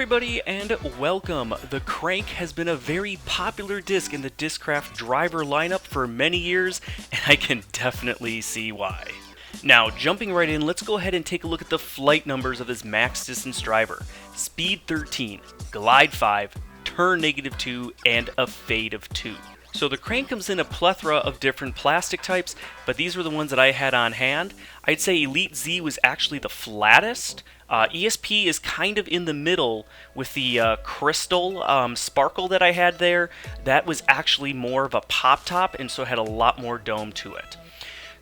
everybody and welcome. The Crank has been a very popular disc in the Discraft driver lineup for many years, and I can definitely see why. Now, jumping right in, let's go ahead and take a look at the flight numbers of this max distance driver. Speed 13, glide 5, turn -2, and a fade of 2. So the Crank comes in a plethora of different plastic types, but these were the ones that I had on hand. I'd say Elite Z was actually the flattest. ESP is kind of in the middle with the crystal sparkle that I had there. That was actually more of a pop top, and so had a lot more dome to it.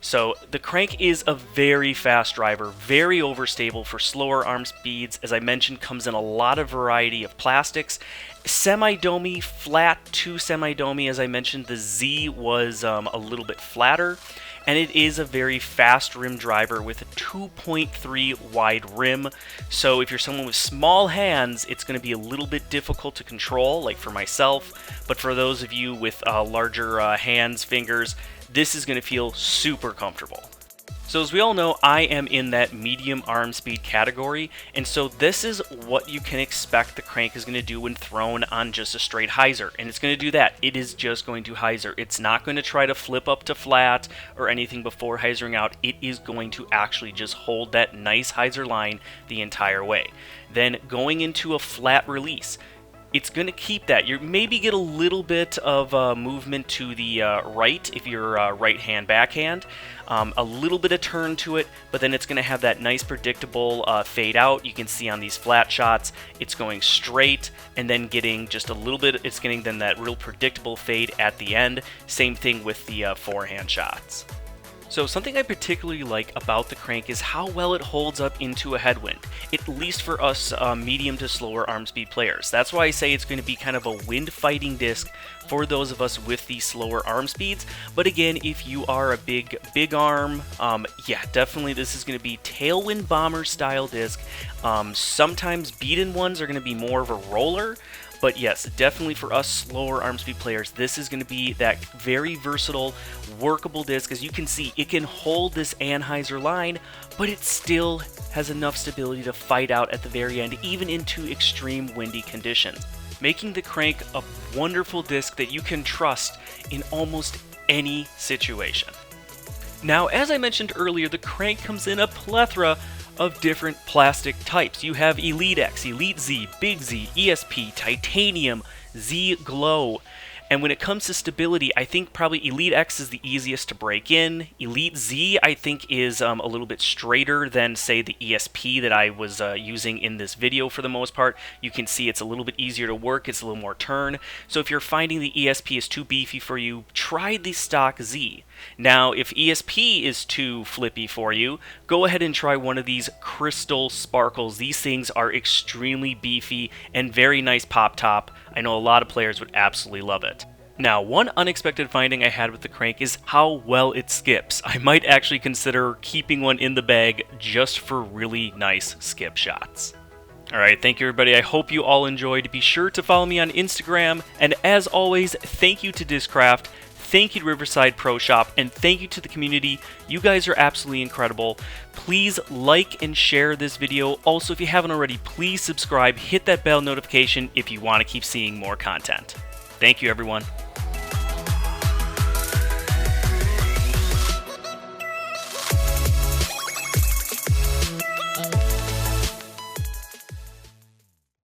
So the Crank is a very fast driver, very overstable for slower arm speeds. As I mentioned, comes in a lot of variety of plastics. Semi-domey, flat to semi-domey, as I mentioned, the Z was a little bit flatter. And it is a very fast rim driver with a 2.3 wide rim. So if you're someone with small hands, it's going to be a little bit difficult to control, like for myself. But for those of you with larger hands, fingers, this is going to feel super comfortable. So as we all know, I am in that medium arm speed category, and so this is what you can expect the Crank is going to do when thrown on just a straight hyzer, and it's going to do that. It is just going to hyzer. It's not going to try to flip up to flat or anything before hyzering out. It is going to actually just hold that nice hyzer line the entire way. Then going into a flat release, it's going to keep that. You maybe get a little bit of movement to the right if you're right hand backhand, a little bit of turn to it, but then it's going to have that nice predictable fade out. You can see on these flat shots, it's going straight and then getting just a little bit, it's getting then that real predictable fade at the end. Same thing with the forehand shots. So something I particularly like about the Crank is how well it holds up into a headwind, at least for us medium to slower arm speed players. That's why I say it's going to be kind of a wind fighting disc for those of us with the slower arm speeds. But again, if you are a big arm, yeah, definitely this is going to be tailwind bomber style disc. Sometimes beat-in ones are going to be more of a roller. But yes, definitely for us slower arm speed players, this is going to be that very versatile, workable disc. As you can see, it can hold this anhyzer line, but it still has enough stability to fight out at the very end, even into extreme windy conditions, making the Crank a wonderful disc that you can trust in almost any situation. Now, as I mentioned earlier, the Crank comes in a plethora of different plastic types. You have Elite X, Elite Z, Big Z, ESP, Titanium, Z Glow. And when it comes to stability, I think probably Elite X is the easiest to break in. Elite Z, I think, is a little bit straighter than, say, the ESP that I was using in this video for the most part. You can see it's a little bit easier to work. It's a little more turn. So if you're finding the ESP is too beefy for you, try the stock Z. Now, if ESP is too flippy for you, go ahead and try one of these crystal sparkles. These things are extremely beefy and very nice pop top. I know a lot of players would absolutely love it. Now, one unexpected finding I had with the Crank is how well it skips. I might actually consider keeping one in the bag just for really nice skip shots. Alright, thank you everybody. I hope you all enjoyed. Be sure to follow me on Instagram, and as always, thank you to Discraft. Thank you to Riverside Pro Shop, and thank you to the community. You guys are absolutely incredible. Please like and share this video. Also, if you haven't already, please subscribe. Hit that bell notification if you want to keep seeing more content. Thank you, everyone.